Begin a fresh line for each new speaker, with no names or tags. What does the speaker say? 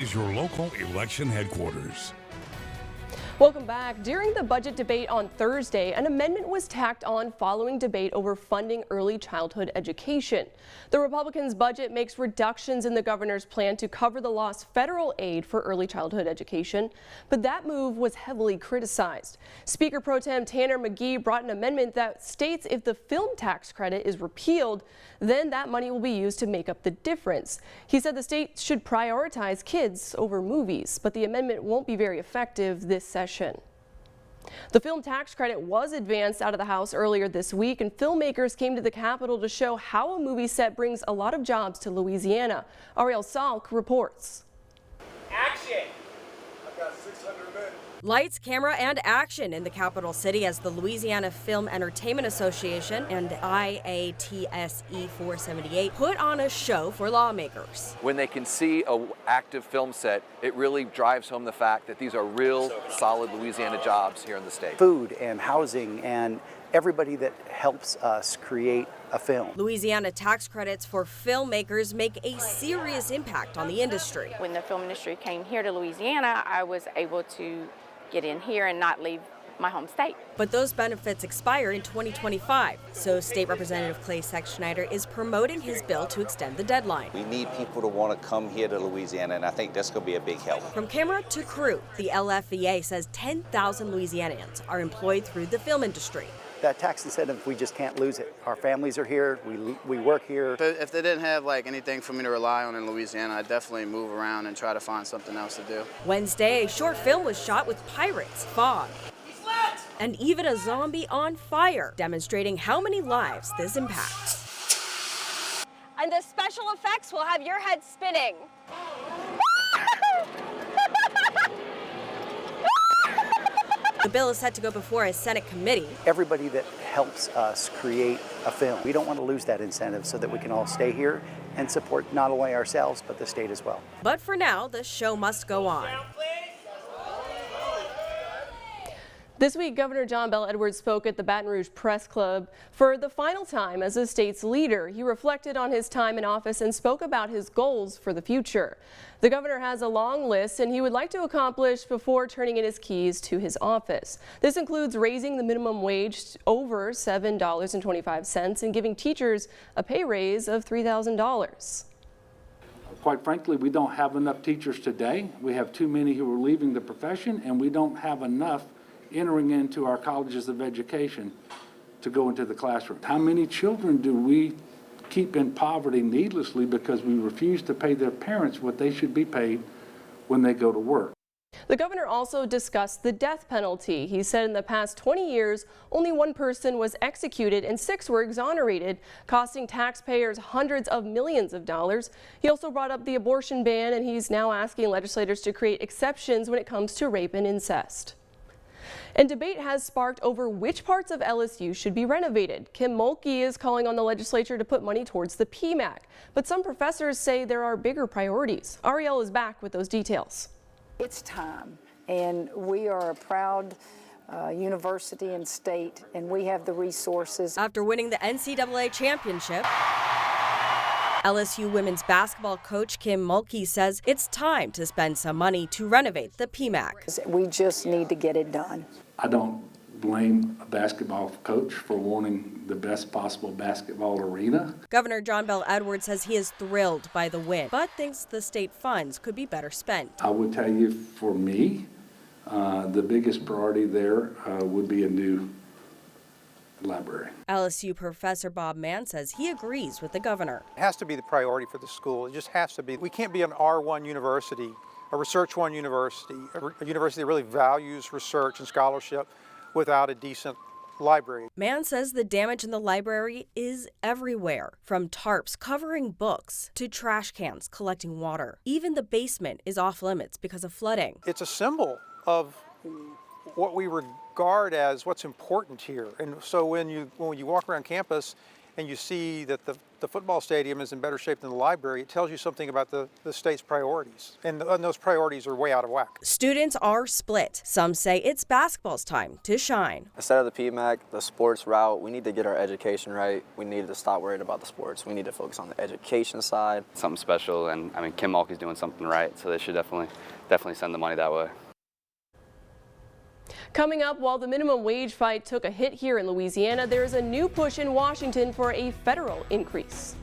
is your local election headquarters.
Welcome back. During the budget debate on Thursday, an amendment was tacked on following debate over funding early childhood education. The Republicans' budget makes reductions in the governor's plan to cover the lost federal aid for early childhood education, but that move was heavily criticized. Speaker Pro Tem Tanner McGee brought an amendment that states if the film tax credit is repealed, then that money will be used to make up the difference. He said the state should prioritize kids over movies, but the amendment won't be very effective this session. The film tax credit was advanced out of the House earlier this week, and filmmakers came to the Capitol to show how a movie set brings a lot of jobs to Louisiana. Ariel Salk reports.
Action! I've got 600 men.
Lights, camera, and action in the capital city as the Louisiana Film Entertainment Association and IATSE 478 put on a show for lawmakers.
When they can see an active film set, it really drives home the fact that these are real, solid Louisiana jobs here in the state.
Food and housing and everybody that helps us create a film.
Louisiana tax credits for filmmakers make a serious impact on the industry.
When the film industry came here to Louisiana, I was able to get in here and not leave my home state.
But those benefits expire in 2025, so State Representative Clay Sexsnyder is promoting his bill to extend the deadline.
We need people to want to come here to Louisiana, and I think that's going to be a big help.
From camera to crew, the LFEA says 10,000 Louisianians are employed through the film industry.
That tax incentive, we just can't lose it. Our families are here, we work here.
If they didn't have anything for me to rely on in Louisiana, I'd definitely move around and try to find something else to do.
Wednesday, a short film was shot with pirates, fog, and even a zombie on fire, demonstrating how many lives this impacts.
And the special effects will have your head spinning.
The bill is set to go before a Senate committee.
Everybody that helps us create a film, we don't want to lose that incentive so that we can all stay here and support not only ourselves, but the state as well.
But for now, the show must go on.
This week, Governor John Bel Edwards spoke at the Baton Rouge Press Club for the final time as the state's leader. He reflected on his time in office and spoke about his goals for the future. The governor has a long list and he would like to accomplish before turning in his keys to his office. This includes raising the minimum wage over $7.25 and giving teachers a pay raise of $3,000.
Quite frankly, we don't have enough teachers today. We have too many who are leaving the profession, and we don't have enough entering into our colleges of education to go into the classroom. How many children do we keep in poverty needlessly because we refuse to pay their parents what they should be paid when they go to work?
The governor also discussed the death penalty. He said in the past 20 years, only one person was executed and 6 were exonerated, costing taxpayers hundreds of millions of dollars. He also brought up the abortion ban, and he's now asking legislators to create exceptions when it comes to rape and incest. And debate has sparked over which parts of LSU should be renovated. Kim Mulkey is calling on the legislature to put money towards the PMAC, but some professors say there are bigger priorities. Ariel is back with those details.
It's time, and we are a proud university and state, and we have the resources.
After winning the NCAA championship, LSU women's basketball coach Kim Mulkey says it's time to spend some money to renovate the PMAC.
We just need to get it done.
I don't blame a basketball coach for wanting the best possible basketball arena.
Governor John Bel Edwards says he is thrilled by the win, but thinks the state funds could be better spent.
I would tell you, for me, the biggest priority there would be a new library.
LSU professor Bob Mann says he agrees with the governor.
It has to be the priority for the school. It just has to be. We can't be an R1 university, a Research 1 university, a university that really values research and scholarship without a decent library.
Mann says the damage in the library is everywhere, from tarps covering books to trash cans collecting water. Even the basement is off limits because of flooding.
It's a symbol of what we regard as what's important here. And so when you walk around campus and you see that the football stadium is in better shape than the library, it tells you something about the state's priorities. And those priorities are way out of whack.
Students are split. Some say it's basketball's time to shine.
Instead of the PMAC, the sports route, we need to get our education right. We need to stop worrying about the sports. We need to focus on the education side.
Something special, and I mean, Kim Mulkey's doing something right, so they should definitely send the money that way.
Coming up, while the minimum wage fight took a hit here in Louisiana, there is a new push in Washington for a federal increase.